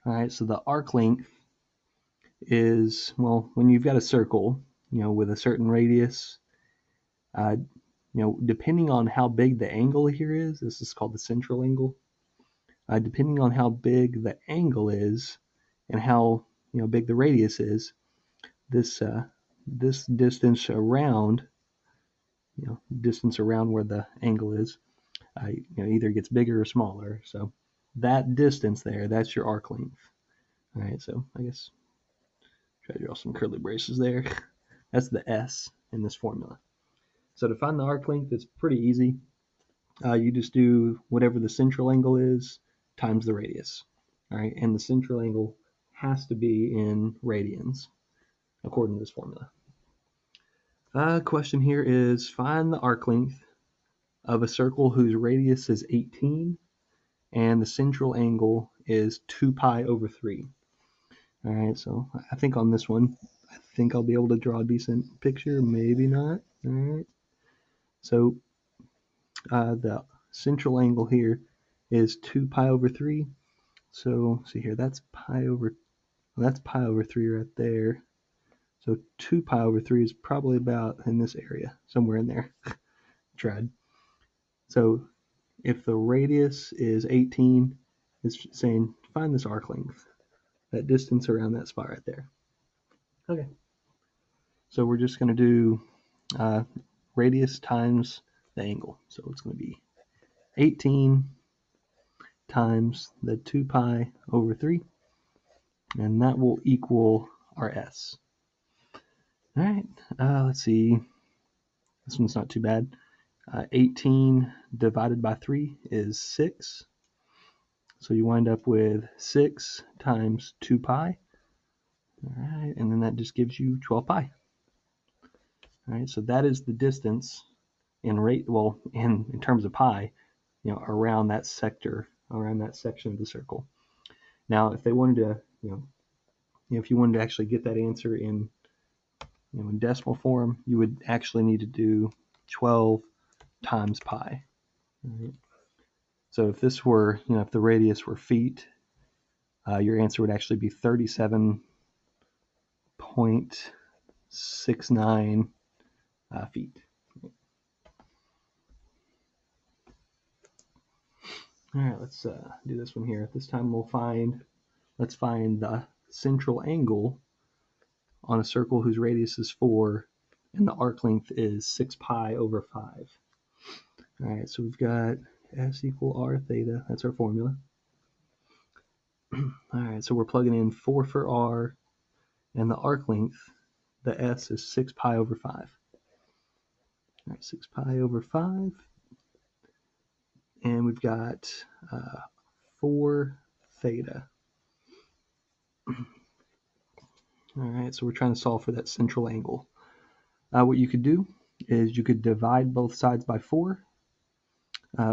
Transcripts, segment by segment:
All right, so the arc length is, well, when you've got a circle, with a certain radius, depending on how big the angle here is, this is called the central angle. Depending on how big the angle is and how big the radius is, this distance around, where the angle is, either gets bigger or smaller. So that distance there, that's your arc length. All right, so I guess try to draw some curly braces there. That's the S in this formula. So to find the arc length, it's pretty easy. You just do whatever the central angle is times the radius. All right, and the central angle has to be in radians according to this formula. Question here is find the arc length of a circle whose radius is 18 and the central angle is 2 pi over 3. All right, so I think on this one, I think I'll be able to draw a decent picture, maybe not. All right, so the central angle here is 2 pi over 3. So see here, that's pi over 3 right there. So 2 pi over 3 is probably about in this area, somewhere in there. Tried. So if the radius is 18, it's saying find this arc length, that distance around that spot right there. Okay. So we're just going to do radius times the angle. So it's going to be 18 times the 2 pi over 3, and that will equal our S. All right, let's see. This one's not too bad. 18 divided by 3 is 6. So you wind up with 6 times 2 pi. All right, and then that just gives you 12 pi. All right, so that is the distance in terms of pi, around that sector, around that section of the circle. Now, if they wanted to, if you wanted to actually get that answer in decimal form, you would actually need to do 12 times pi. Right? So if this were, if the radius were feet, your answer would actually be 37.69 feet. All right, let's do this one here. This time let's find the central angle on a circle whose radius is 4 and the arc length is 6 pi over 5. All right, so we've got S equal R theta. That's our formula. All right, so we're plugging in 4 for R, and the arc length, the S, is 6 pi over 5. All right, 6 pi over 5. And we've got 4 theta. All right, so we're trying to solve for that central angle. What you could do is you could divide both sides by 4,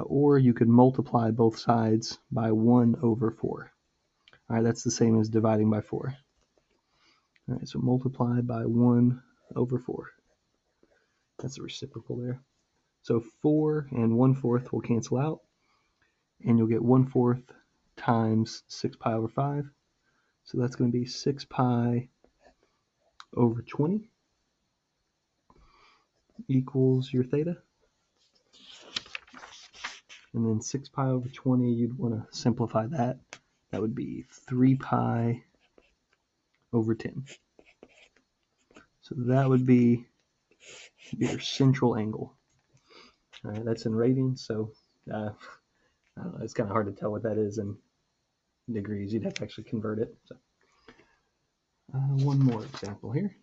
or you could multiply both sides by 1 over 4. All right, that's the same as dividing by 4. All right, so multiply by 1 over 4. That's a reciprocal there. So 4 and 1/4 will cancel out, and you'll get 1/4 times 6 pi over 5. So that's going to be 6 pi over 20 equals your theta. And then 6 pi over 20, you'd want to simplify that. That would be 3 pi over 10. So that would be your central angle. All right, that's in radians, so I don't know, it's kind of hard to tell what that is in degrees. You'd have to actually convert it. So, one more example here.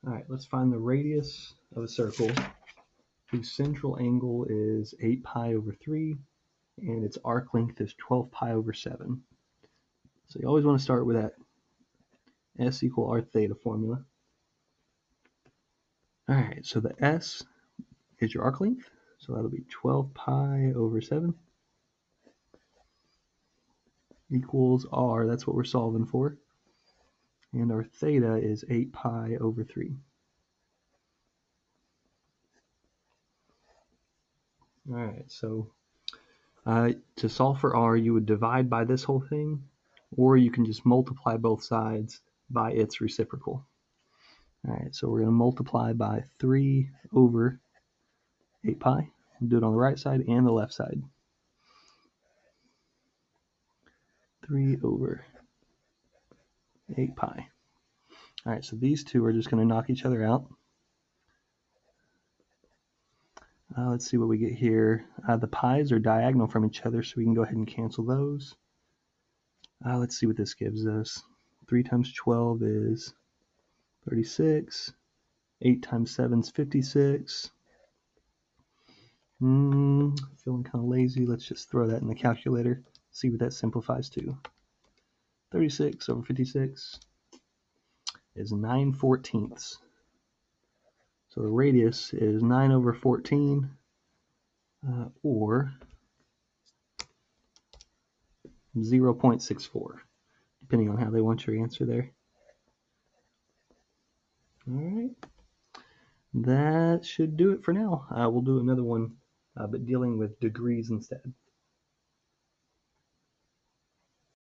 All right, let's find the radius of a circle whose central angle is 8 pi over 3, and its arc length is 12 pi over 7. So you always want to start with that S equal R theta formula. All right, so the S is your arc length, so that'll be 12 pi over 7 equals R, that's what we're solving for, and our theta is 8 pi over 3. All right, so To solve for r, you would divide by this whole thing, or you can just multiply both sides by its reciprocal. All right, so we're going to multiply by 3 over 8 pi. We'll do it on the right side and the left side. 3 over 8 pi. All right, so these two are just going to knock each other out. Let's see what we get here. The pi's are diagonal from each other, so we can go ahead and cancel those. Let's see what this gives us. 3 times 12 is 36. 8 times 7 is 56. Feeling kind of lazy. Let's just throw that in the calculator. See what that simplifies to. 36 over 56 is 9/14. So the radius is 9 over 14, or 0.64, depending on how they want your answer there. All right, that should do it for now. We'll do another one, but dealing with degrees instead.